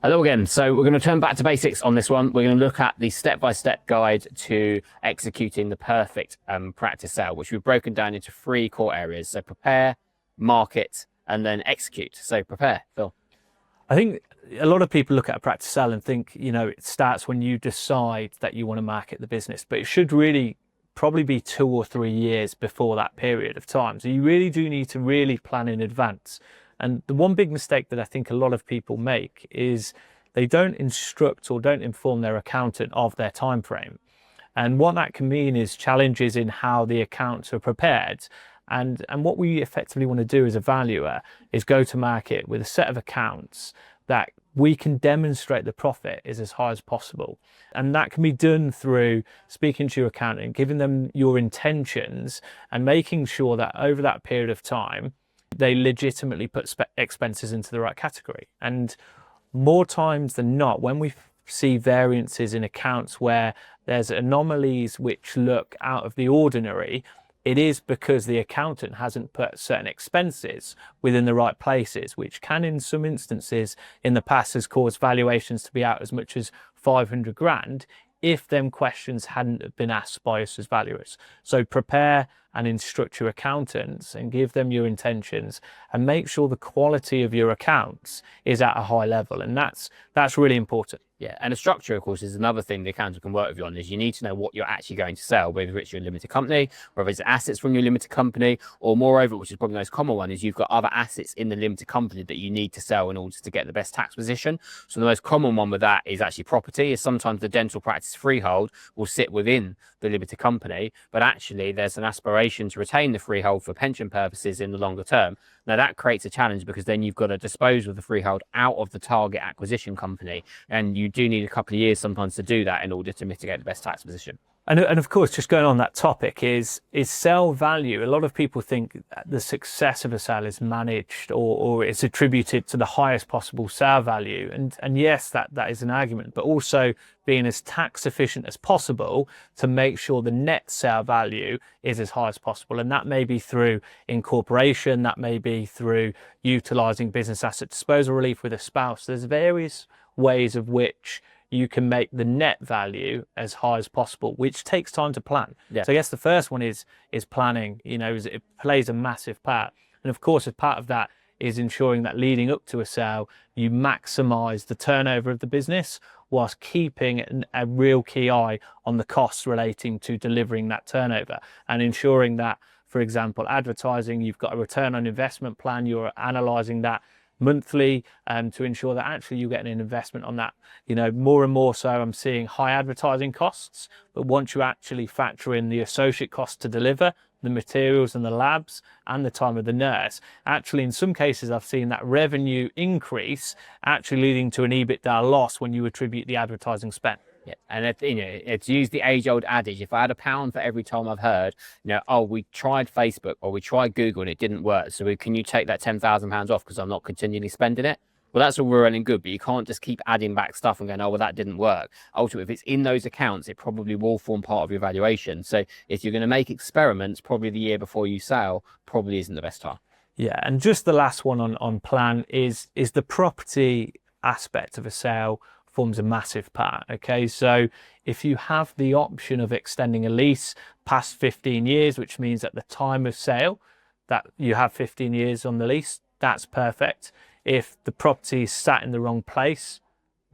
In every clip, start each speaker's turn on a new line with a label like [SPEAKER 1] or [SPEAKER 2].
[SPEAKER 1] Hello again. So we're going to turn back to basics on this one. We're going to look at the step-by-step guide to executing the perfect practice sale, which we've broken down into three core areas. So prepare, market, and then execute. So prepare, Phil.
[SPEAKER 2] I think a lot of people look at a practice sale and think, it starts when you decide that you want to market the business, but it should really probably be 2 or 3 years before that period of time. So you really do need to really plan in advance. And the one big mistake that I think a lot of people make is they don't instruct or don't inform their accountant of their time frame. And what that can mean is challenges in how the accounts are prepared. And what we effectively want to do as a valuer is go to market with a set of accounts that we can demonstrate the profit is as high as possible. And that can be done through speaking to your accountant, giving them your intentions and making sure that over that period of time, they legitimately put expenses into the right category. And more times than not, when we see variances in accounts where there's anomalies which look out of the ordinary, it is because the accountant hasn't put certain expenses within the right places, which can in some instances in the past has caused valuations to be out as much as 500 grand if them questions hadn't been asked by us as valuers. So prepare and instruct your accountants and give them your intentions and make sure the quality of your accounts is at a high level. And that's really important.
[SPEAKER 1] Yeah, and the structure, of course, is another thing the accountant can work with you on, is you need to know what you're actually going to sell, whether it's your limited company, whether it's assets from your limited company, or moreover, which is probably the most common one, is you've got other assets in the limited company that you need to sell in order to get the best tax position. So the most common one with that is actually property, is sometimes the dental practice freehold will sit within the limited company, but actually there's an aspiration to retain the freehold for pension purposes in the longer term. Now that creates a challenge because then you've got to dispose of the freehold out of the target acquisition company, and you do need a couple of years sometimes to do that in order to mitigate the best tax position.
[SPEAKER 2] And of course, just going on that topic is sale value. A lot of people think the success of a sale is managed or it's attributed to the highest possible sale value. And yes, that is an argument, but also being as tax efficient as possible to make sure the net sale value is as high as possible. And that may be through incorporation, that may be through utilizing business asset disposal relief with a spouse. There's various ways of which you can make the net value as high as possible, which takes time to plan.
[SPEAKER 1] Yeah.
[SPEAKER 2] So I guess the first one is planning, it plays a massive part. And of course, as part of that is ensuring that leading up to a sale, you maximize the turnover of the business whilst keeping a real key eye on the costs relating to delivering that turnover and ensuring that, for example, advertising, you've got a return on investment plan, you're analyzing that monthly to ensure that actually you get an investment on that. More and more so I'm seeing high advertising costs, but once you actually factor in the associate costs to deliver, the materials and the labs and the time of the nurse, actually in some cases I've seen that revenue increase actually leading to an EBITDA loss when you attribute the advertising spend.
[SPEAKER 1] Yeah, and it's used the age-old adage: if I had £1 for every time I've heard, oh, we tried Facebook or we tried Google and it didn't work, so can you take that £10,000 off because I'm not continually spending it? Well, that's all well and good, but you can't just keep adding back stuff and going, oh, well, that didn't work. Ultimately, if it's in those accounts, it probably will form part of your valuation. So if you're going to make experiments, probably the year before you sell probably isn't the best time.
[SPEAKER 2] Yeah, and just the last one on plan is the property aspect of a sale forms a massive part. Okay, so if you have the option of extending a lease past 15 years, which means at the time of sale that you have 15 years on the lease, that's perfect. If the property is sat in the wrong place,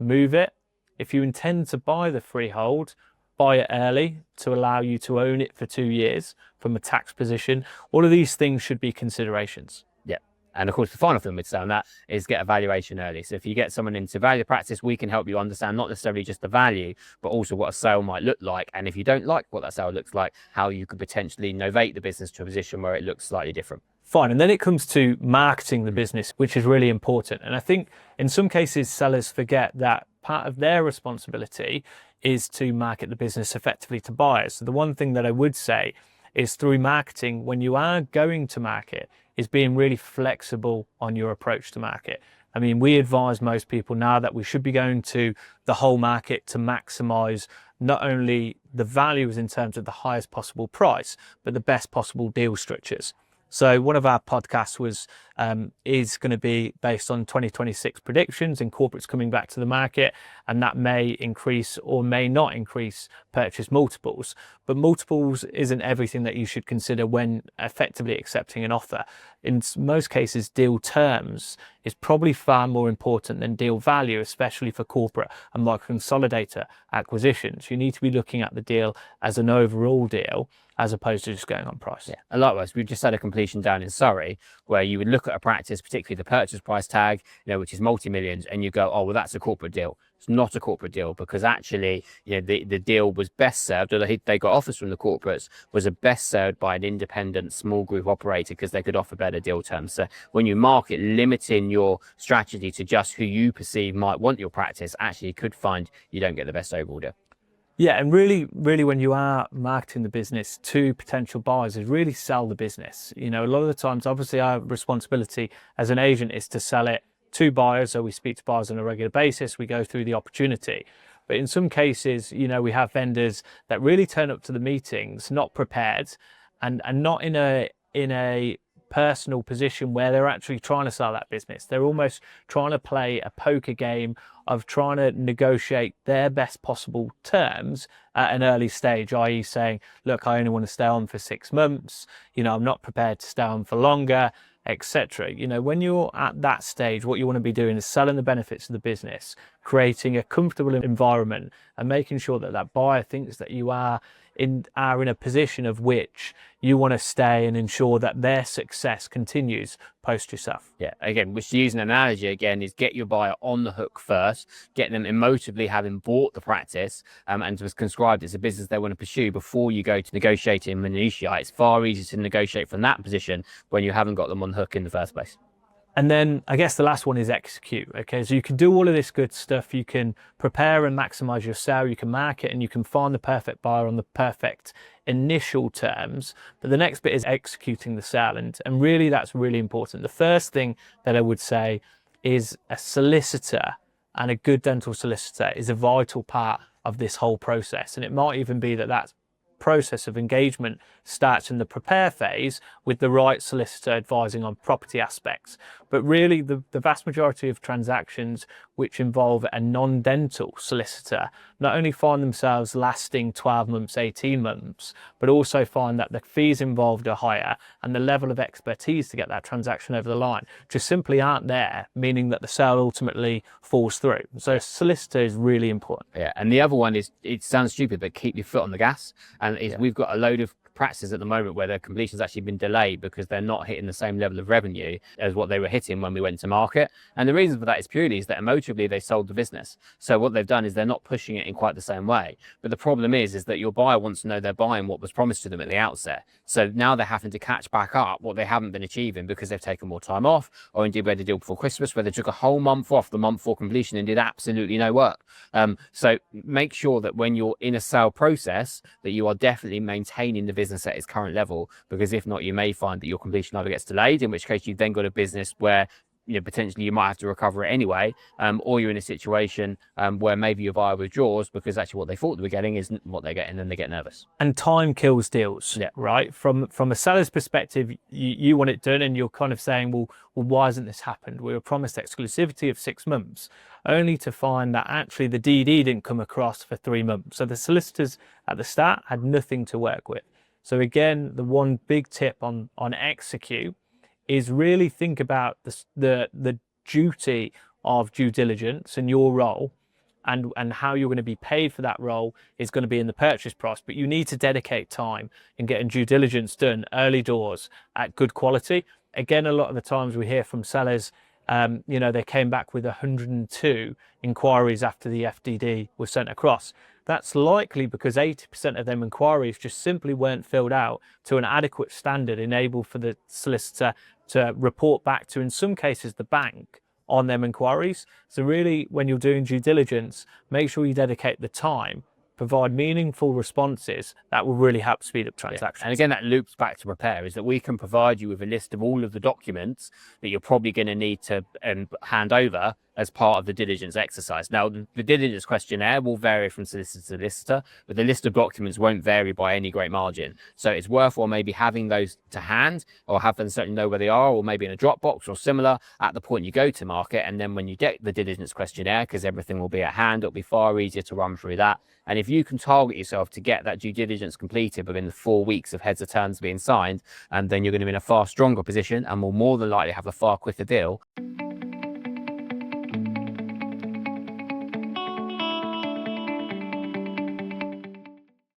[SPEAKER 2] move it. If you intend to buy the freehold, buy it early to allow you to own it for 2 years from a tax position. All of these things should be considerations.
[SPEAKER 1] Yeah. And of course, the final thing we'd say on that is get a valuation early. So if you get someone into value practice, we can help you understand not necessarily just the value, but also what a sale might look like. And if you don't like what that sale looks like, how you could potentially novate the business to a position where it looks slightly different.
[SPEAKER 2] Fine. And then it comes to marketing the business, which is really important. And I think in some cases, sellers forget that part of their responsibility is to market the business effectively to buyers. So the one thing that I would say is through marketing, when you are going to market, is being really flexible on your approach to market. I mean, we advise most people now that we should be going to the whole market to maximize not only the values in terms of the highest possible price, but the best possible deal structures. So one of our podcasts is going to be based on 2026 predictions and corporates coming back to the market, and that may increase or may not increase purchase multiples. But multiples isn't everything that you should consider when effectively accepting an offer. In most cases, deal terms is probably far more important than deal value, especially for corporate and micro-consolidator acquisitions. You need to be looking at the deal as an overall deal as opposed to just going on price.
[SPEAKER 1] Yeah, and likewise, we've just had a completion down in Surrey where you would look at a practice, particularly the purchase price tag, which is multi-millions, and you go, oh, well, that's a corporate deal. It's not a corporate deal because actually, the deal was best served, or they got offers from the corporates, was best served by an independent small group operator because they could offer better deal terms. So when you market, limiting your strategy to just who you perceive might want your practice, actually could find you don't get the best overall deal.
[SPEAKER 2] Yeah, and really when you are marketing the business to potential buyers is really sell the business. A lot of the times, obviously our responsibility as an agent is to sell it to buyers. So we speak to buyers on a regular basis, we go through the opportunity. But in some cases, we have vendors that really turn up to the meetings not prepared and not in a personal position where they're actually trying to sell that business. They're almost trying to play a poker game of trying to negotiate their best possible terms at an early stage, i.e. saying, look, I only want to stay on for 6 months, I'm not prepared to stay on for longer, etc. When you're at that stage, what you want to be doing is selling the benefits of the business, creating a comfortable environment and making sure that that buyer thinks that you are in a position of which you want to stay and ensure that their success continues post yourself.
[SPEAKER 1] Yeah, again, which to use an analogy again is get your buyer on the hook first, get them emotively having bought the practice and was conscribed as a business they want to pursue before you go to negotiating minutiae. It's far easier to negotiate from that position when you haven't got them on the hook in the first place.
[SPEAKER 2] And then I guess the last one is execute. Okay, so you can do all of this good stuff. You can prepare and maximize your sale. You can market and you can find the perfect buyer on the perfect initial terms. But the next bit is executing the sale. And really, that's really important. The first thing that I would say is a solicitor, and a good dental solicitor is a vital part of this whole process. And it might even be that process of engagement starts in the prepare phase with the right solicitor advising on property aspects. But really the vast majority of transactions which involve a non-dental solicitor not only find themselves lasting 12 months, 18 months, but also find that the fees involved are higher and the level of expertise to get that transaction over the line just simply aren't there, meaning that the sale ultimately falls through. So a solicitor is really important.
[SPEAKER 1] Yeah, and the other one is, it sounds stupid, but keep your foot on the gas. And we've got a load of practices at the moment where their completion's actually been delayed because they're not hitting the same level of revenue as what they were hitting when we went to market. And the reason for that is purely is that emotively they sold the business. So what they've done is they're not pushing it in quite the same way. But the problem is that your buyer wants to know they're buying what was promised to them at the outset. So now they're having to catch back up what they haven't been achieving because they've taken more time off, or indeed where they deal before Christmas, where they took a whole month off the month before completion and did absolutely no work. So make sure that when you're in a sale process that you are definitely maintaining the business at its current level, because if not, you may find that your completion either gets delayed, in which case you've then got a business where potentially you might have to recover it anyway, or you're in a situation where maybe your buyer withdraws because actually what they thought they were getting isn't what they're getting, and they get nervous.
[SPEAKER 2] And time kills deals.
[SPEAKER 1] Yeah.
[SPEAKER 2] Right? From a seller's perspective, you want it done, and you're kind of saying, well, why hasn't this happened? We were promised exclusivity of 6 months, only to find that actually the DD didn't come across for 3 months. So the solicitors at the start had nothing to work with. So again, the one big tip on execute is really think about the duty of due diligence and your role, and how you're going to be paid for that role is going to be in the purchase price. But you need to dedicate time in getting due diligence done early doors at good quality. Again, a lot of the times we hear from sellers, they came back with 102 inquiries after the FDD was sent across. That's likely because 80% of them inquiries just simply weren't filled out to an adequate standard, enable for the solicitor to report back to, in some cases, the bank on them inquiries. So really, when you're doing due diligence, make sure you dedicate the time, provide meaningful responses that will really help speed up transactions.
[SPEAKER 1] Yeah. And again, that loops back to prepare, is that we can provide you with a list of all of the documents that you're probably going to need to hand over as part of the diligence exercise. Now, the diligence questionnaire will vary from solicitor to solicitor, but the list of documents won't vary by any great margin. So it's worthwhile maybe having those to hand, or have them certainly know where they are, or maybe in a Dropbox or similar at the point you go to market. And then when you get the diligence questionnaire, because everything will be at hand, it'll be far easier to run through that. And if you can target yourself to get that due diligence completed within the 4 weeks of heads of terms being signed, and then you're going to be in a far stronger position and will more than likely have a far quicker deal.